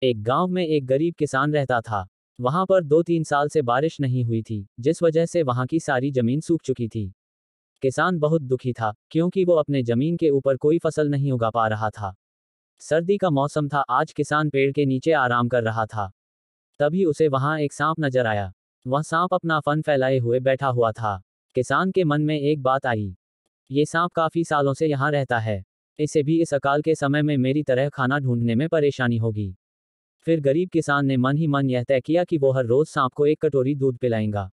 एक गांव में एक गरीब किसान रहता था। वहां पर 2-3 साल से बारिश नहीं हुई थी, जिस वजह से वहां की सारी जमीन सूख चुकी थी। किसान बहुत दुखी था, क्योंकि वो अपने जमीन के ऊपर कोई फसल नहीं उगा पा रहा था। सर्दी का मौसम था, आज किसान पेड़ के नीचे आराम कर रहा था। तभी उसे वहां एक सांप नजर आया। वह सांप अपना फन फैलाए हुए बैठा हुआ था। किसान के मन में एक बात आई। ये सांप काफी सालों से यहाँ रहता है। इसे भी इस अकाल के समय में मेरी तरह खाना ढूंढने में परेशानी होगी। फिर गरीब किसान ने मन ही मन यह तय किया कि वो हर रोज सांप को एक कटोरी दूध पिलाएगा।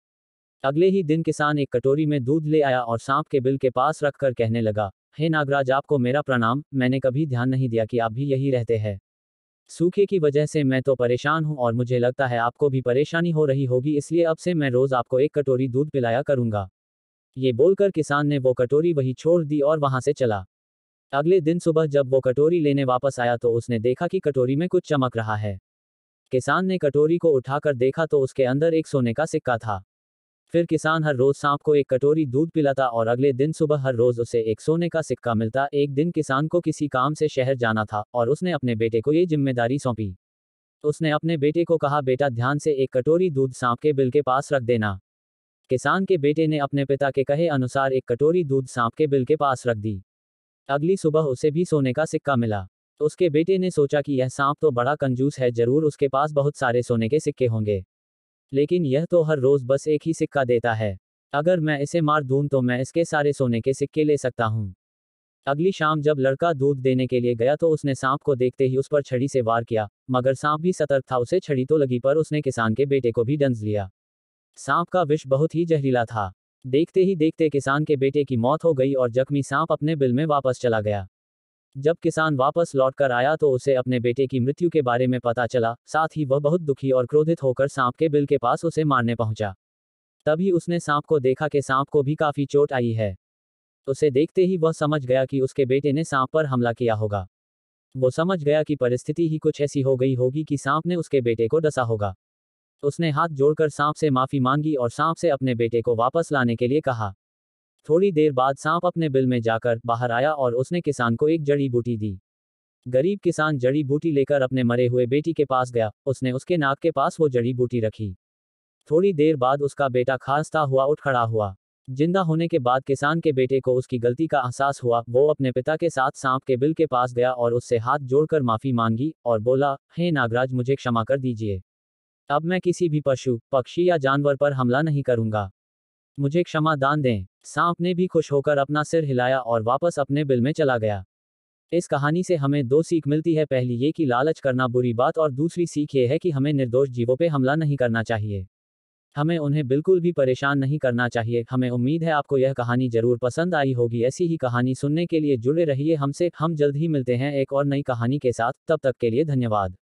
अगले ही दिन किसान एक कटोरी में दूध ले आया और सांप के बिल के पास रखकर कहने लगा, हे नागराज, आपको मेरा प्रणाम। मैंने कभी ध्यान नहीं दिया कि आप भी यही रहते हैं। सूखे की वजह से मैं तो परेशान हूं और मुझे लगता है आपको भी परेशानी हो रही होगी, इसलिए अब से मैं रोज आपको एक कटोरी दूध पिलाया करूंगा। ये बोलकर किसान ने वो कटोरी वहीं छोड़ दी और वहां से चला। अगले दिन सुबह जब वो कटोरी लेने वापस आया तो उसने देखा कि कटोरी में कुछ चमक रहा है। किसान ने कटोरी को उठाकर देखा तो उसके अंदर एक सोने का सिक्का था। फिर किसान हर रोज सांप को एक कटोरी दूध पिलाता और अगले दिन सुबह हर रोज उसे एक सोने का सिक्का मिलता। एक दिन किसान को किसी काम से शहर जाना था और उसने अपने बेटे को ये जिम्मेदारी सौंपी। उसने अपने बेटे को कहा, बेटा ध्यान से एक कटोरी दूध सांप के बिल के पास रख देना। किसान के बेटे ने अपने पिता के कहे अनुसार एक कटोरी दूध सांप के बिल के पास रख दी। अगली सुबह उसे भी सोने का सिक्का मिला। उसके बेटे ने सोचा कि यह सांप तो बड़ा कंजूस है, जरूर उसके पास बहुत सारे सोने के सिक्के होंगे। लेकिन यह तो हर रोज बस एक ही सिक्का देता है। अगर मैं इसे मार दूं तो मैं इसके सारे सोने के सिक्के ले सकता हूं। अगली शाम जब लड़का दूध देने के लिए गया तो उसने सांप को देखते ही उस पर छड़ी से वार किया, मगर सांप भी सतर्क था। उसे छड़ी तो लगी पर उसने किसान के बेटे को भी डंस लिया। सांप का विष बहुत ही जहरीला था। देखते ही देखते किसान के बेटे की मौत हो गई और जख्मी सांप अपने बिल में वापस चला गया। जब किसान वापस लौटकर आया तो उसे अपने बेटे की मृत्यु के बारे में पता चला। साथ ही वह बहुत दुखी और क्रोधित होकर सांप के बिल के पास उसे मारने पहुंचा। तभी उसने सांप को देखा कि सांप को भी काफी चोट आई है। उसे देखते ही वह समझ गया कि उसके बेटे ने सांप पर हमला किया होगा। वो समझ गया कि परिस्थिति ही कुछ ऐसी हो गई होगी कि सांप ने उसके बेटे को डसा होगा। उसने हाथ जोड़कर सांप से माफी मांगी और सांप से अपने बेटे को वापस लाने के लिए कहा। थोड़ी देर बाद सांप अपने बिल में जाकर बाहर आया और उसने किसान को एक जड़ी बूटी दी। गरीब किसान जड़ी बूटी लेकर अपने मरे हुए बेटी के पास गया। उसने उसके नाक के पास वो जड़ी बूटी रखी। थोड़ी देर बाद उसका बेटा खांसता हुआ उठ खड़ा हुआ। जिंदा होने के बाद किसान के बेटे को उसकी गलती का एहसास हुआ। वो अपने पिता के साथ सांप के बिल के पास गया और उससे हाथ जोड़कर माफी मांगी और बोला, हे नागराज, मुझे क्षमा कर दीजिए। अब मैं किसी भी पशु, पक्षी या जानवर पर हमला नहीं करूंगा। मुझे क्षमा दान दें। सांप ने भी खुश होकर अपना सिर हिलाया और वापस अपने बिल में चला गया। इस कहानी से हमें दो सीख मिलती है। पहली ये कि लालच करना बुरी बात, और दूसरी सीख ये है कि हमें निर्दोष जीवों पे हमला नहीं करना चाहिए। हमें उन्हें बिल्कुल भी परेशान नहीं करना चाहिए। हमें उम्मीद है आपको यह कहानी जरूर पसंद आई होगी। ऐसी ही कहानी सुनने के लिए जुड़े रहिए हमसे। हम जल्द ही मिलते हैं एक और नई कहानी के साथ। तब तक के लिए धन्यवाद।